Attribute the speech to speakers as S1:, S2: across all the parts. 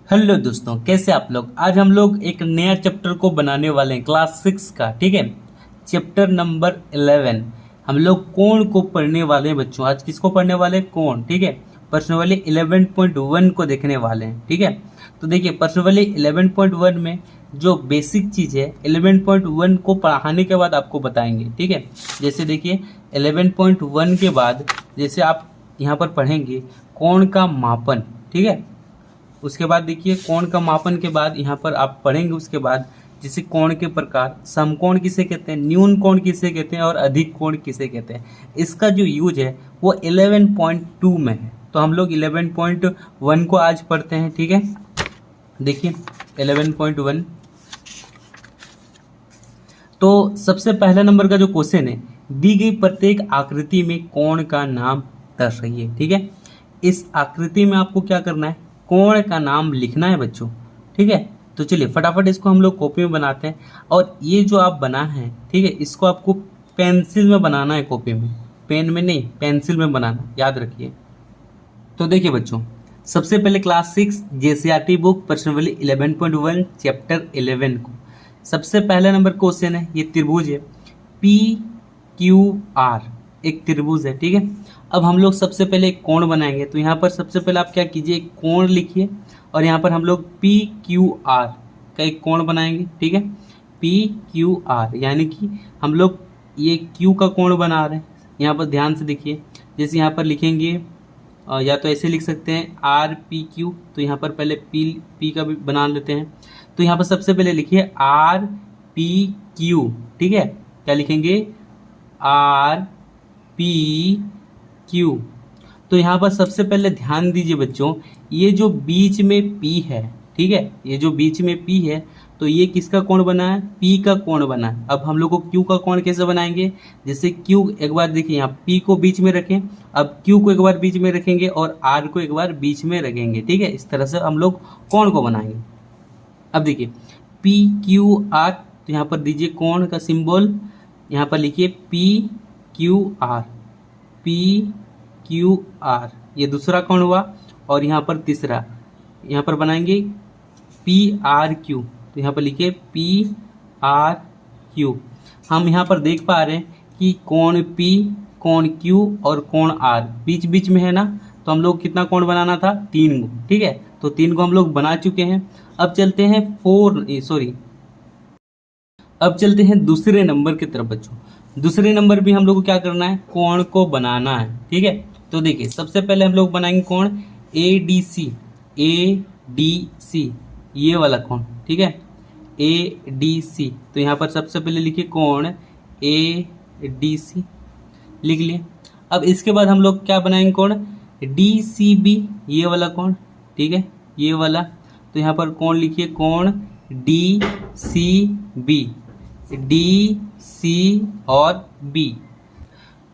S1: Hello दोस्तों, कैसे आप लोग। आज हम लोग एक नया चैप्टर को बनाने वाले हैं क्लास 6 का। ठीक है, चैप्टर नंबर 11 हम लोग कोण को पढ़ने वाले हैं बच्चों। आज किसको पढ़ने वाले हैं? कोण। ठीक है, प्रश्नावली 11.1 को देखने वाले हैं। ठीक है, तो देखिए प्रश्नावली 11.1 में जो बेसिक चीज़ है 11.1 को पढ़ाने के बाद आपको बताएंगे। ठीक है, जैसे देखिए 11.1 के बाद जैसे आप यहाँ पर पढ़ेंगे कोण का मापन। ठीक है, उसके बाद देखिए कोण का मापन के बाद यहाँ पर आप पढ़ेंगे उसके बाद जैसे कोण के प्रकार, समकोण किसे कहते हैं, न्यून कोण किसे कहते हैं और अधिक कोण किसे कहते हैं। इसका जो यूज है वो 11.2 में है, तो हम लोग 11.1 को आज पढ़ते हैं। ठीक है, देखिए 11.1। तो सबसे पहला नंबर का जो क्वेश्चन है, दी गई प्रत्येक आकृति में कोण का नाम दर्शाइए। ठीक है, इस आकृति में आपको क्या करना है, कोण का नाम लिखना है बच्चों। ठीक है, तो चलिए फटाफट इसको हम लोग कॉपी में बनाते हैं। और ये जो आप बना है, ठीक है, इसको आपको पेंसिल में बनाना है, कॉपी में, पेन में नहीं, पेंसिल में बनाना, याद रखिए। तो देखिए बच्चों, सबसे पहले क्लास 6 जेसीईआरटी बुक प्रश्नावली 11.1 चैप्टर 11 को सबसे पहला नंबर क्वेश्चन है, ये त्रिभुज है पी क्यू आर, एक त्रिभुज है। ठीक है, अब हम लोग सबसे पहले एक कोण बनाएंगे। तो यहाँ पर सबसे पहले आप क्या कीजिए, एक कोण लिखिए और यहाँ पर हम लोग पी क्यू आर का एक कोण बनाएंगे। ठीक है, पी क्यू आर यानी कि हम लोग ये क्यू का कोण बना रहे हैं। यहाँ पर ध्यान से देखिए, जैसे यहाँ पर लिखेंगे या तो ऐसे लिख सकते हैं आर पी क्यू, तो यहाँ पर पहले पी का भी बना लेते हैं। तो यहाँ पर सबसे पहले लिखिए आर पी क्यू। ठीक है, क्या लिखेंगे, आर पी क्यू। तो यहाँ पर सबसे पहले ध्यान दीजिए बच्चों, ये जो बीच में P है, ठीक है, ये जो बीच में P है, तो ये किसका कोण बना है, P का कोण बना है। अब हम लोग को Q का कोण कैसे बनाएंगे, जैसे Q एक बार देखिए, यहाँ P को बीच में रखें, अब Q को एक बार बीच में रखेंगे और R को एक बार बीच में रखेंगे। ठीक है, इस तरह से हम लोग कोण को बनाएंगे। अब देखिए पी क्यू आर, तो यहाँ पर दीजिए कोण का सिंबल, यहाँ पर लिखिए P Q R, P Q R, ये दूसरा कोण हुआ। और यहाँ पर तीसरा, यहाँ पर बनाएंगे पी आर क्यू, तो यहाँ पर लिखिए पी आर क्यू। हम यहाँ पर देख पा रहे हैं कि कोण पी, कोण क्यू और कोण आर बीच बीच में है ना, तो हम लोग कितना कोण बनाना था, 3 गो। ठीक है, तो 3 को हम लोग बना चुके हैं। अब चलते हैं अब चलते हैं दूसरे नंबर की तरफ बच्चों। दूसरे नंबर भी हम लोग को क्या करना है, कोण को बनाना है। ठीक है, तो देखिए सबसे पहले हम लोग बनाएंगे कोण A D C, A D C, ये वाला कोण। ठीक है, ए डी सी, तो यहाँ पर सबसे पहले लिखिए कोण ए डी सी, लिख लिए। अब इसके बाद हम लोग क्या बनाएंगे, कोण डी सी बी, ये वाला कोण। ठीक है, ये वाला, तो यहाँ पर कोण लिखिए कोण D C B, D C और बी।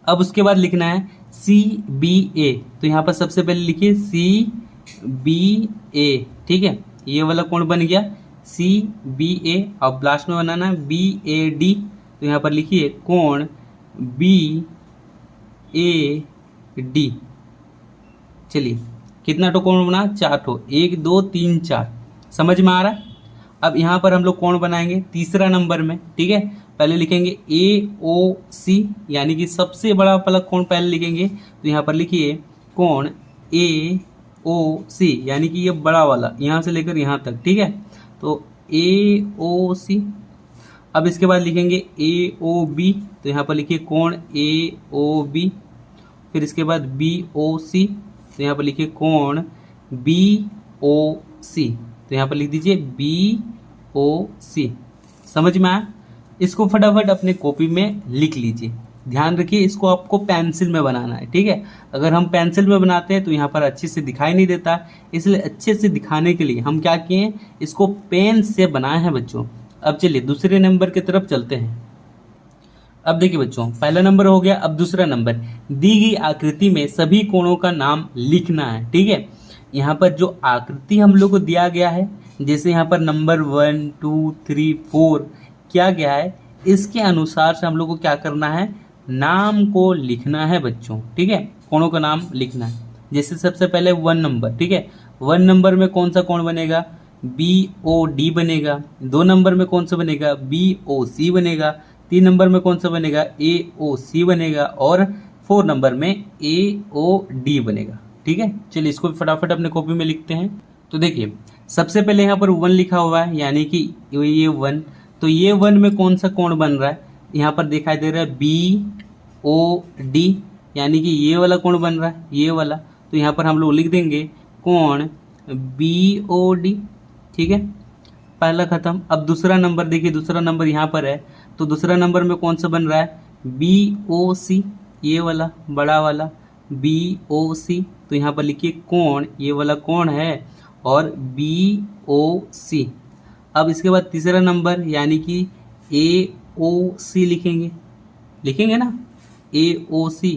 S1: अब उसके बाद लिखना है सी बी ए, तो यहाँ पर सबसे पहले लिखिए सी बी ए। ठीक है, ये वाला कोण बन गया सी बी ए। अब लास्ट में बनाना है बी ए डी, तो यहाँ पर लिखिए कोण बी ए डी। चलिए कितना टो कोण बना, 4 ठो, 1 2 3 4, समझ में आ रहा है। अब यहाँ पर हम लोग कोण बनाएंगे तीसरा नंबर में। ठीक है, पहले लिखेंगे ए ओ सी, यानी कि सबसे बड़ा वाला कोण पहले लिखेंगे, तो यहाँ पर लिखिए कोण ए ओ सी, यानी कि ये बड़ा वाला यहाँ से लेकर यहाँ तक। ठीक है, तो ए ओ सी। अब इसके बाद लिखेंगे ए ओ बी, तो यहाँ पर लिखिए कोण ए ओ बी। फिर इसके बाद बी ओ सी, तो यहाँ पर लिखिए कोण बी ओ सी, तो यहाँ पर लिख दीजिए बी ओ सी। समझ में आया, इसको फटाफट अपने कॉपी में लिख लीजिए। ध्यान रखिए, इसको आपको पेंसिल में बनाना है। ठीक है, अगर हम पेंसिल में बनाते हैं तो यहाँ पर अच्छे से दिखाई नहीं देता, इसलिए अच्छे से दिखाने के लिए हम क्या किए, इसको पेन से बनाए हैं बच्चों। अब चलिए दूसरे नंबर की तरफ चलते हैं। अब देखिए बच्चों, पहला नंबर हो गया। अब दूसरा नंबर, दी गई आकृति में सभी कोणों का नाम लिखना है। ठीक है, यहाँ पर जो आकृति हम लोग को दिया गया है, जैसे यहाँ पर नंबर 1 2 3 4 क्या गया है, इसके अनुसार से हम लोग को क्या करना है, नाम को लिखना है बच्चों। ठीक है, कोणों का नाम लिखना है। जैसे सबसे पहले 1 नंबर, ठीक है, 1 नंबर में कौन सा कोण बनेगा, BOD बनेगा। 2 नंबर में कौन सा बनेगा, BOC बनेगा। 3 नंबर में कौन सा बनेगा, AOC बनेगा। और 4 नंबर में AOD बनेगा। ठीक है, चलिए इसको फटाफट अपने कॉपी में लिखते हैं। तो देखिए सबसे पहले यहाँ पर 1 लिखा हुआ है, यानी कि ये 1, तो ये 1 में कौन सा कोण बन रहा है, यहाँ पर दिखाई दे रहा है BOD, यानी कि ये वाला कोण बन रहा है, ये वाला। तो यहाँ पर हम लोग लिख देंगे कोण BOD। ठीक है, पहला खत्म। अब दूसरा नंबर देखिए, दूसरा नंबर यहाँ पर है, तो दूसरा नंबर में कौन सा बन रहा है, BOC, ये वाला बड़ा वाला BOC। तो यहाँ पर लिखिए कोण, ये वाला कोण है और BOC। अब इसके बाद तीसरा नंबर यानी कि AOC लिखेंगे ना, AOC।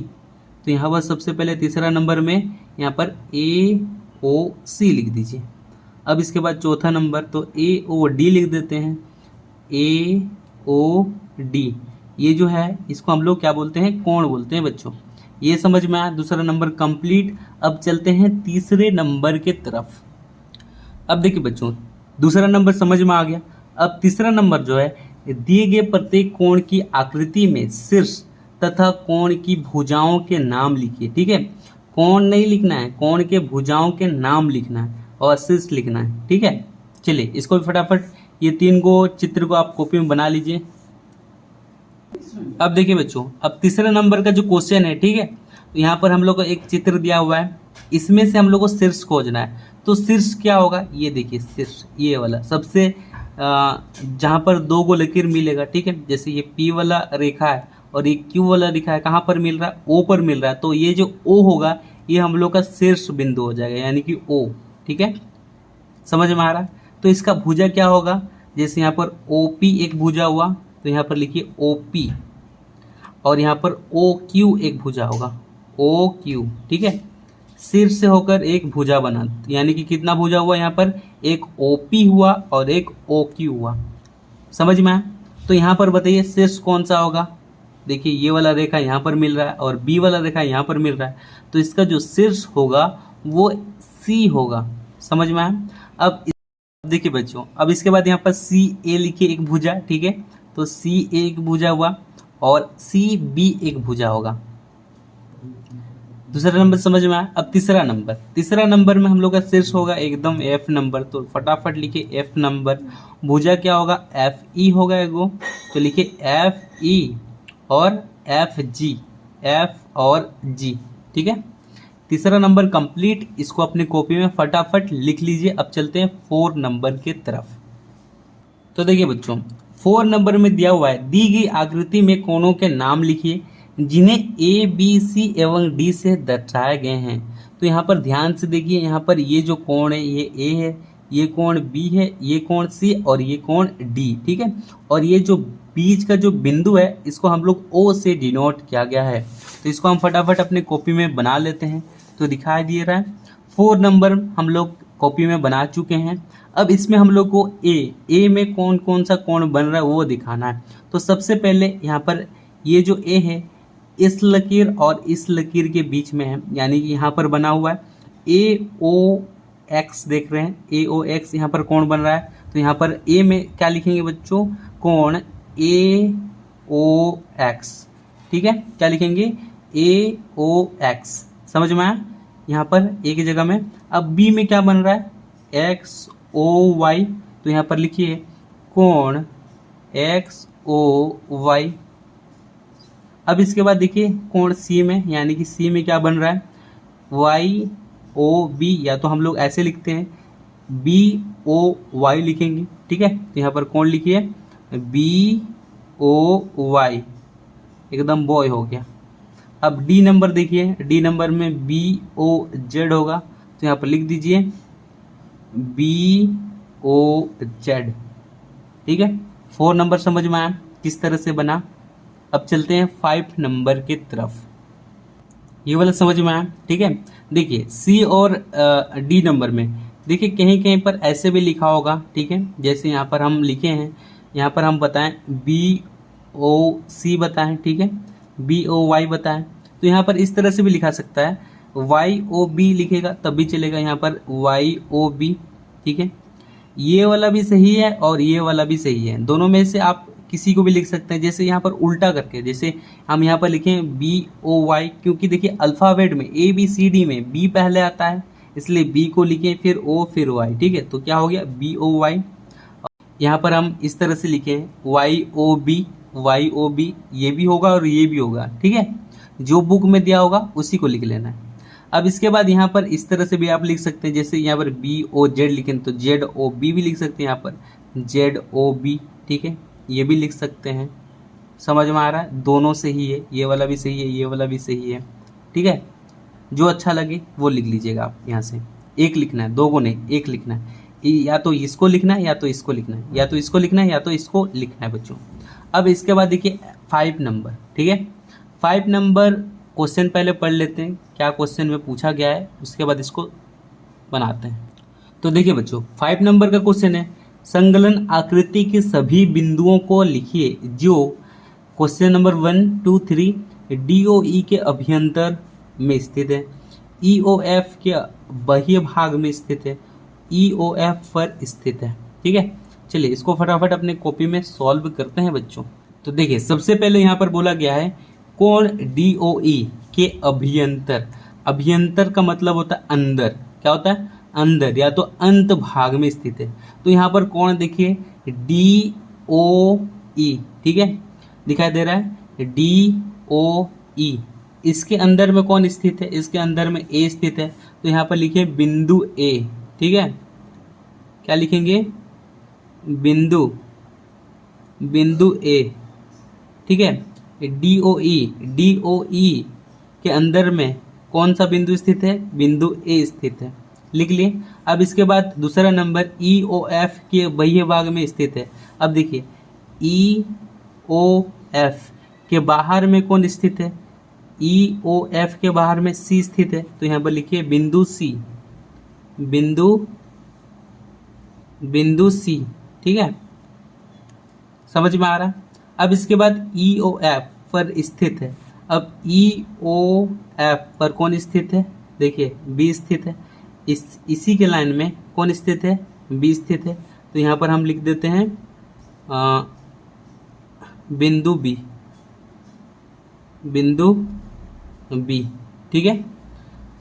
S1: तो यहाँ पर सबसे पहले तीसरा नंबर में यहाँ पर AOC लिख दीजिए। अब इसके बाद चौथा नंबर तो AOD लिख देते हैं, AOD। ये जो है इसको हम लोग क्या बोलते हैं, कोण बोलते हैं बच्चों। ये समझ में आया, दूसरा नंबर कंप्लीट। अब चलते हैं तीसरे नंबर के तरफ। अब देखिए बच्चों दूसरा नंबर समझ में आ गया। अब तीसरा नंबर जो है, दिए गए प्रत्येक कोण की आकृति में शीर्ष तथा कोण की भुजाओं के नाम लिखिए। ठीक है, कोण नहीं लिखना है, कोण के भुजाओं के नाम लिखना है और शीर्ष लिखना है। ठीक है, चलिए इसको भी फटाफट ये 3 को चित्र को आप कॉपी में बना लीजिए। अब देखिए बच्चों, अब तीसरे नंबर का जो क्वेश्चन है, ठीक है, तो यहाँ पर हम लोग को एक चित्र दिया हुआ है, इसमें से हम लोग को शीर्ष खोजना है। तो शीर्ष क्या होगा, ये देखिए शीर्ष ये वाला सबसे जहाँ पर 2 को लकीर मिलेगा। ठीक है, जैसे ये P वाला रेखा है और ये Q वाला रेखा है, कहाँ पर मिल रहा है, O पर मिल रहा है। तो ये जो O होगा ये हम लोग का शीर्ष बिंदु हो जाएगा, यानी कि O। ठीक है, समझ में आ रहा है। तो इसका भुजा क्या होगा, जैसे यहाँ पर OP एक भुजा हुआ, तो यहाँ पर लिखिए OP, और यहाँ पर OQ एक भुजा होगा, OQ। ठीक है, शीर्ष से होकर एक भुजा बना, यानी कि कितना भुजा हुआ, यहाँ पर एक OP हुआ और एक OQ हुआ। समझ में आया। तो यहाँ पर बताइए शीर्ष कौन सा होगा, देखिए ये वाला रेखा यहाँ पर मिल रहा है और B वाला रेखा यहाँ पर मिल रहा है, तो इसका जो शीर्ष होगा वो C होगा। समझ में आया। अब देखिए बच्चों, अब इसके बाद यहाँ पर CA लिखिए एक भुजा। ठीक है, तो CA एक भुजा हुआ और CB एक भुजा होगा। दूसरा नंबर समझ में आया। अब तीसरा नंबर में हम लोग का शीर्ष होगा एकदम F नंबर, तो फटाफट लिखिए F नंबर। भुजा क्या होगा, FE होगा एगो, तो लिखिए FE और FG, F और G। ठीक है, तीसरा नंबर कंप्लीट। इसको अपनी कॉपी में फटाफट लिख लीजिए। अब चलते हैं 4 नंबर के तरफ। तो देखिए बच्चों 4 नंबर में दिया हुआ है, दी गई आकृति में कोणों के नाम लिखिए जिन्हें A, B, C एवं D से दर्शाए गए हैं। तो यहाँ पर ध्यान से देखिए, यहाँ पर ये जो कोण है ये A है, ये कोण B है, ये कोण C और ये कोण D। ठीक है, और ये जो बीच का जो बिंदु है इसको हम लोग O से डिनोट किया गया है। तो इसको हम फटाफट अपने कॉपी में बना लेते हैं। तो दिखाई दे रहा है 4 नंबर हम लोग कॉपी में बना चुके हैं। अब इसमें हम लोग को A में कौन कौन सा कोण बन रहा है वो दिखाना है। तो सबसे पहले यहाँ पर ये जो A है इस लकीर और इस लकीर के बीच में है, यानी कि यहाँ पर बना हुआ है AOX। देख रहे हैं AOX, यहाँ पर कोण बन रहा है। तो यहाँ पर A में क्या लिखेंगे बच्चों, कोण AOX। ठीक है, क्या लिखेंगे AOX। समझ में आया, यहाँ पर A की जगह में। अब B में क्या बन रहा है XOY, तो यहाँ पर लिखिए कोण XOY। अब इसके बाद देखिए कोण C में, यानी कि C में क्या बन रहा है YOB, या तो हम लोग ऐसे लिखते हैं BOY लिखेंगे। ठीक है, तो यहाँ पर कोण लिखिए BOY, एकदम बॉय हो गया। अब D नंबर देखिए, D नंबर में BOZ होगा, तो यहाँ पर लिख दीजिए BOZ। ठीक है, 4 नंबर समझ में आया किस तरह से बना। अब चलते हैं 5 नंबर की तरफ। ये वाला समझ में आया। ठीक है, देखिए C और D नंबर में देखिए कहीं कहीं पर ऐसे भी लिखा होगा। ठीक है, जैसे यहाँ पर हम लिखे हैं, यहाँ पर हम बताएं BOC बताएं, ठीक है, BOY बताएं, तो यहाँ पर इस तरह से भी लिखा सकता है YOB लिखेगा तब भी चलेगा, यहाँ पर YOB, ठीक है। ये वाला भी सही है और ये वाला भी सही है, दोनों में से आप किसी को भी लिख सकते हैं। जैसे यहाँ पर उल्टा करके, जैसे हम यहाँ पर लिखें BOY, क्योंकि देखिए अल्फ़ाबेट में ABCD में B पहले आता है, इसलिए B को लिखें, फिर O फिर Y, ठीक है। तो क्या हो गया BOY। यहाँ पर हम इस तरह से लिखें YOB, ये भी होगा और ये भी होगा, ठीक है। जो बुक में दिया होगा उसी को लिख लेना है। अब इसके बाद यहाँ पर इस तरह से भी आप लिख सकते हैं, जैसे यहाँ पर BOZ लिखें तो ZOB भी लिख सकते हैं, यहाँ पर ZOB, ठीक है। ये भी लिख सकते हैं, समझ में आ रहा है, दोनों सही है, ये वाला भी सही है, ये वाला भी सही है, ठीक है। जो अच्छा लगे वो लिख लीजिएगा आप। यहाँ से एक लिखना है, दो को नहीं, एक लिखना है, या तो इसको लिखना है या तो इसको लिखना है, या तो इसको लिखना है या तो इसको लिखना है बच्चों। अब इसके बाद देखिए 5 नंबर, ठीक है। 5 नंबर क्वेश्चन पहले पढ़ लेते हैं, क्या क्वेश्चन में पूछा गया है, उसके बाद इसको बनाते हैं। तो देखिए बच्चों 5 नंबर का क्वेश्चन है, संकलन आकृति के सभी बिंदुओं को लिखिए जो क्वेश्चन नंबर 1, 2, 3 DOE के अभ्यंतर में स्थित है, EOF के बाह्य भाग में स्थित है, EOF पर स्थित है, ठीक है। चलिए इसको फटाफट अपने कॉपी में सॉल्व करते हैं बच्चों। तो देखिए सबसे पहले यहाँ पर बोला गया है कोण DOE के अभ्यंतर, अभ्यंतर का मतलब होता है अंदर, क्या होता है अंदर या तो अंत भाग में स्थित है। तो यहाँ पर कोण देखिए DOE, ठीक है, दिखाई दे रहा है DOE, इसके अंदर में कौन स्थित है, इसके अंदर में A स्थित है। तो यहाँ पर लिखिए बिंदु A, ठीक है, क्या लिखेंगे बिंदु A, ठीक है। DOE के अंदर में कौन सा बिंदु स्थित है, बिंदु A स्थित है, लिख लिए। अब इसके बाद दूसरा नंबर EOF के बाह्य भाग में स्थित है। अब देखिए EOF के बाहर में कौन स्थित है, EOF के बाहर में C स्थित है। तो यहाँ पर लिखिए बिंदु C, ठीक है, समझ में आ रहा है। अब इसके बाद EOF पर स्थित है। अब EOF पर कौन स्थित है, देखिए B स्थित है, इसी के लाइन में कौन स्थित है, B स्थित है। तो यहाँ पर हम लिख देते हैं बिंदु B, ठीक है।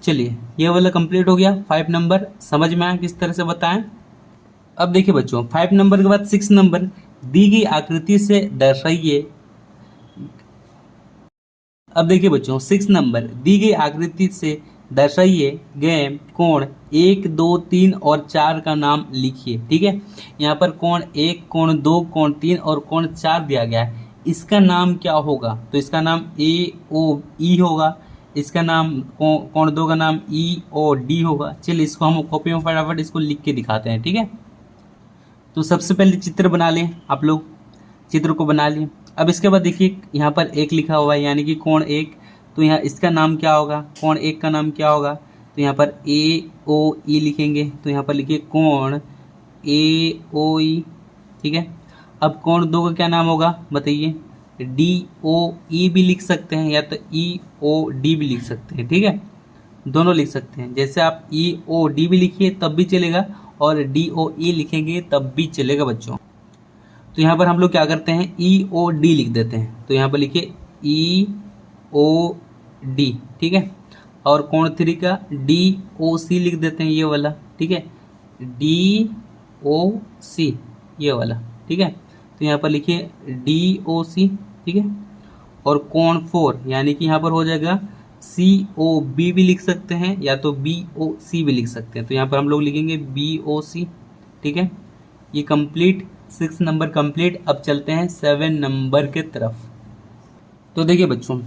S1: चलिए ये वाला कंप्लीट हो गया। 5 नंबर समझ में आया किस तरह से बताएं। अब देखिए बच्चों 5 नंबर के बाद 6 नंबर, दी गई आकृति से दर्शाइए। अब देखिए बच्चों 6 नंबर, दी गई आकृति से दर्शाइए गए कोण 1, 2, 3 और 4 का नाम लिखिए, ठीक है। यहाँ पर कोण 1, कोण 2, कोण 3 और कोण 4 दिया गया है, इसका नाम क्या होगा, तो इसका नाम AOE होगा, इसका नाम कोण 2 का नाम EOD होगा। चलिए इसको हम कॉपी में फटाफट इसको लिख के दिखाते हैं, ठीक है। तो सबसे पहले चित्र बना लें, आप लोग चित्र को बना लें। अब इसके बाद देखिए यहाँ पर 1 लिखा हुआ है, यानी कि कोण 1, तो यहाँ इसका नाम क्या होगा, कोण 1 का नाम क्या होगा, तो यहाँ पर AOE लिखेंगे। तो यहाँ पर लिखिए कोण AOE, ठीक है। अब कोण 2 का क्या नाम होगा बताइए, DOE भी लिख सकते हैं या तो EOD भी लिख सकते हैं, ठीक है, दोनों लिख सकते हैं। जैसे आप EOD भी लिखिए तब भी चलेगा और DOE लिखेंगे तब भी चलेगा बच्चों। तो यहाँ पर हम लोग क्या करते हैं EOD लिख देते हैं। तो यहाँ पर लिखिए EOD, ठीक है। और कोण 3 का DOC लिख देते हैं, ये वाला, ठीक है, DOC ये वाला, ठीक है। तो यहाँ पर लिखिए DOC, ठीक है। और कोण 4 यानी कि यहाँ पर हो जाएगा COB भी लिख सकते हैं या तो BOC भी लिख सकते हैं। तो यहाँ पर हम लोग लिखेंगे BOC, ठीक है। ये कंप्लीट 6 नंबर कंप्लीट। अब चलते हैं 7 नंबर के तरफ। तो देखिए बच्चों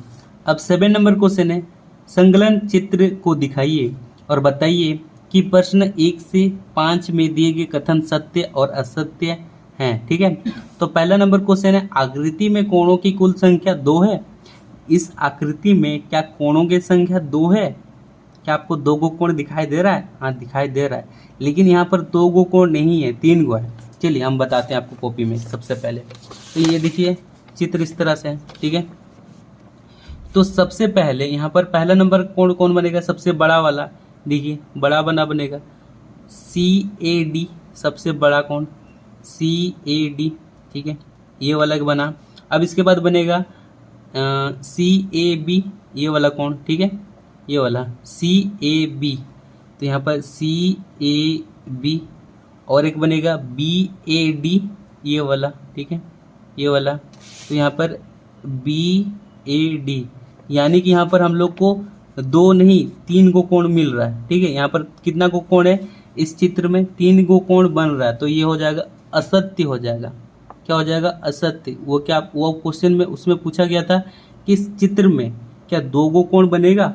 S1: अब 7 नंबर क्वेश्चन है, संकलन चित्र को दिखाइए और बताइए कि प्रश्न 1 से 5 में दिए गए कथन सत्य और असत्य हैं, ठीक है। तो पहला नंबर क्वेश्चन है, आकृति में कोणों की कुल संख्या 2 है। इस आकृति में क्या कोणों की संख्या 2 है, क्या आपको 2 गो कोण दिखाई दे रहा है, हाँ दिखाई दे रहा है, लेकिन यहाँ पर 2 गो कोण नहीं है, 3 गो है। चलिए हम बताते हैं आपको कॉपी में। सबसे पहले तो ये देखिए चित्र इस तरह से है, ठीक है। तो सबसे पहले यहाँ पर पहला नंबर कौन कौन बनेगा, सबसे बड़ा वाला, देखिए बड़ा बनेगा CAD, सबसे बड़ा कौन, CAD, ठीक है, ये वाला बना। अब इसके बाद बनेगा CAB, ये वाला कौन, ठीक है, ये वाला CAB, तो यहाँ पर CAB, और एक बनेगा BAD, ये वाला, ठीक है, ये वाला, तो यहाँ पर BAD, यानी कि यहाँ पर हम लोग को 2 नहीं 3 को कोण मिल रहा है, ठीक है। यहाँ पर कितना को कोण है इस चित्र में, 3 को कोण बन रहा है, तो ये हो जाएगा असत्य हो जाएगा। क्या हो जाएगा, असत्य। वो क्या, वो क्वेश्चन में उसमें पूछा गया था कि इस चित्र में क्या 2 को कोण बनेगा,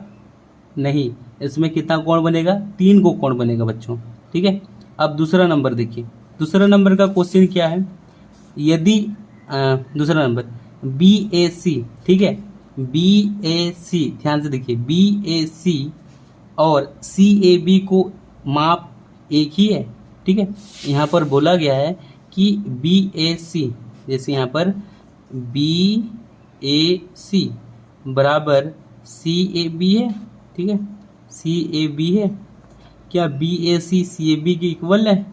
S1: नहीं, इसमें कितना कोण बनेगा, 3 को कोण बनेगा बच्चों, ठीक है। अब दूसरा नंबर देखिए, दूसरा नंबर का क्वेश्चन क्या है, यदि दूसरा नंबर BAC, ठीक है, BAC, ध्यान से देखिए, BAC और CAB को माप एक ही है, ठीक है। यहाँ पर बोला गया है कि BAC, जैसे यहाँ पर BAC बराबर CAB है, ठीक है, CAB है, क्या BAC CAB के इक्वल है,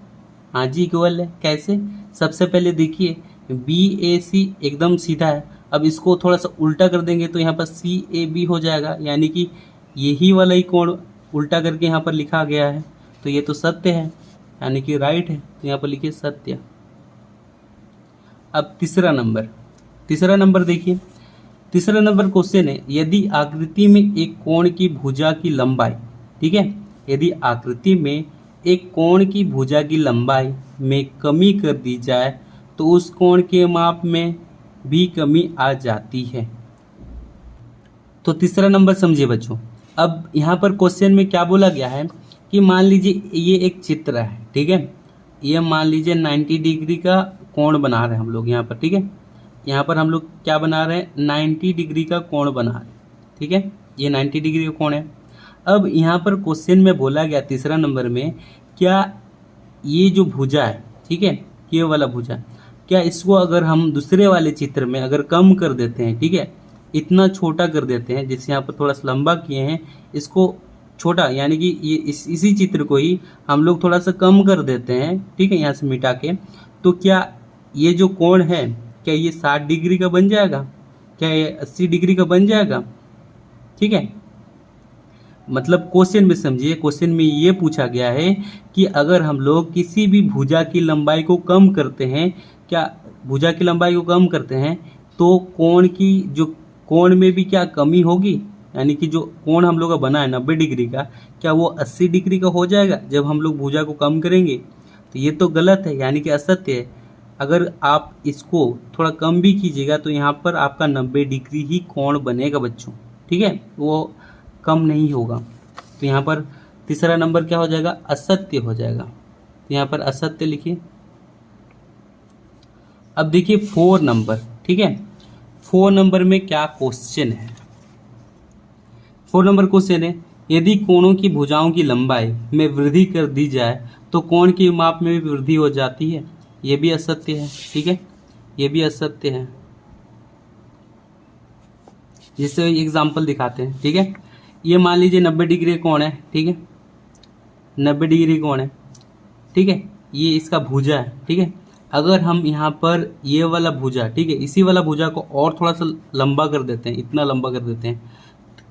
S1: हाँ जी इक्वल है। कैसे, सबसे पहले देखिए BAC एकदम सीधा है, अब इसको थोड़ा सा उल्टा कर देंगे तो यहाँ पर CAB हो जाएगा, यानी कि यही वाला ही कोण उल्टा करके यहाँ पर लिखा गया है, तो ये तो सत्य है, यानी कि राइट है, तो यहाँ पर लिखिए सत्य। अब तीसरा नंबर देखिए, तीसरा नंबर क्वेश्चन है, यदि आकृति में एक कोण की भुजा की लंबाई, ठीक है, यदि आकृति में एक कोण की भुजा की लंबाई में कमी कर दी जाए तो उस कोण के माप में भी कमी आ जाती है। तो तीसरा नंबर समझिए बच्चों। अब यहाँ पर क्वेश्चन में क्या बोला गया है कि मान लीजिए ये एक चित्र है, ठीक है, ये मान लीजिए 90 डिग्री का कोण बना रहे हैं हम लोग यहाँ पर, ठीक है, यहाँ पर हम लोग क्या बना रहे हैं, 90 डिग्री का कोण बना रहे हैं, ठीक है, ये 90 डिग्री का कोण है। अब यहाँ पर क्वेश्चन में बोला गया तीसरा नंबर में, क्या ये जो भुजा है, ठीक है, ये वाला भुजा, क्या इसको अगर हम दूसरे वाले चित्र में अगर कम कर देते हैं, ठीक है, इतना छोटा कर देते हैं, जैसे यहाँ पर थोड़ा सा लंबा किए हैं, इसको छोटा, यानी कि ये इसी चित्र को ही हम लोग थोड़ा सा कम कर देते हैं, ठीक है, यहाँ से मिटा के, तो क्या ये जो कोण है क्या ये 60 डिग्री का बन जाएगा, क्या ये 80 डिग्री का बन जाएगा, ठीक है। मतलब क्वेश्चन में समझिए, क्वेश्चन में ये पूछा गया है कि अगर हम लोग किसी भी भुजा की लंबाई को कम करते हैं, क्या भुजा की लंबाई को कम करते हैं तो कोण की जो कोण में भी क्या कमी होगी, यानी कि जो कोण हम लोग का बना है 90 डिग्री का, क्या वो 80 डिग्री का हो जाएगा जब हम लोग भुजा को कम करेंगे, तो ये तो गलत है, यानी कि असत्य है। अगर आप इसको थोड़ा कम भी कीजिएगा तो यहाँ पर आपका 90 डिग्री ही कोण बनेगा बच्चों, ठीक है, वो कम नहीं होगा। तो यहाँ पर तीसरा नंबर क्या हो जाएगा, असत्य हो जाएगा, तो यहाँ पर असत्य लिखिए। अब देखिए 4 नंबर, ठीक है, 4 नंबर में क्या क्वेश्चन है, 4 नंबर क्वेश्चन है, यदि कोणों की भुजाओं की लंबाई में वृद्धि कर दी जाए तो कोण की माप में भी वृद्धि हो जाती है, ये भी असत्य है, ठीक है, ये भी असत्य है। जिससे एग्जाम्पल दिखाते हैं, ठीक है, ये मान लीजिए 90 डिग्री कोण है, ठीक है, 90 डिग्री कोण है, ठीक है, ये इसका भुजा है, ठीक है। अगर हम यहाँ पर ये वाला भुजा, ठीक है, इसी वाला भुजा को और थोड़ा सा लंबा कर देते हैं, इतना लंबा कर देते हैं,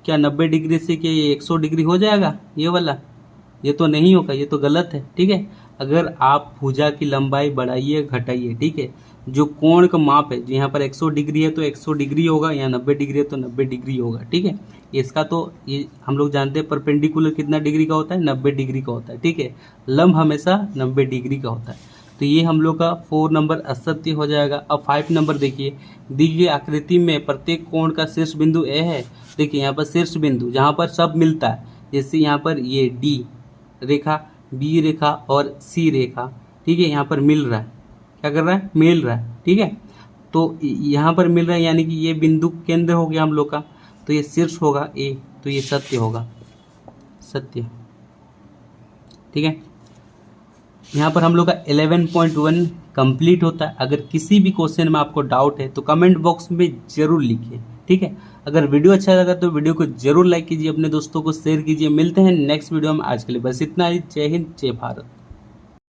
S1: क्या 90 डिग्री से क्या ये 100 डिग्री हो जाएगा ये वाला, ये तो नहीं होगा, ये तो गलत है, ठीक है। अगर आप भुजा की लंबाई बढ़ाइए घटाइए, ठीक है, जो कोण का माप है, जो यहाँ पर 100 डिग्री है तो 100 डिग्री होगा, यहाँ 90 डिग्री है तो 90 डिग्री होगा, ठीक है। इसका तो ये हम लोग जानते हैं परपेंडिकुलर कितना डिग्री का होता है, 90 डिग्री का होता है, ठीक है, लंब हमेशा 90 डिग्री का होता है। तो ये हम लोग का 4 नंबर असत्य हो जाएगा। अब 5 नंबर देखिए, दी गई आकृति में प्रत्येक कोण का शीर्ष बिंदु ए है, देखिए यहाँ पर शीर्ष बिंदु जहाँ पर सब मिलता है, जैसे यहाँ पर ये डी रेखा, बी रेखा और सी रेखा, ठीक है, यहाँ पर मिल रहा है, क्या कर रहा है, मिल रहा है, ठीक है। तो यहाँ पर मिल रहा है, यानी कि ये बिंदु केंद्र हो गया हम लोग का, तो ये शीर्ष होगा ए, तो ये सत्य होगा, सत्य, ठीक है। यहाँ पर हम लोग का 11.1 कंप्लीट होता है। अगर किसी भी क्वेश्चन में आपको डाउट है तो कमेंट बॉक्स में ज़रूर लिखिए, ठीक है। अगर वीडियो अच्छा लगा तो वीडियो को जरूर लाइक कीजिए, अपने दोस्तों को शेयर कीजिए। मिलते हैं नेक्स्ट वीडियो में, आज के लिए बस इतना ही। जय हिंद, जय भारत।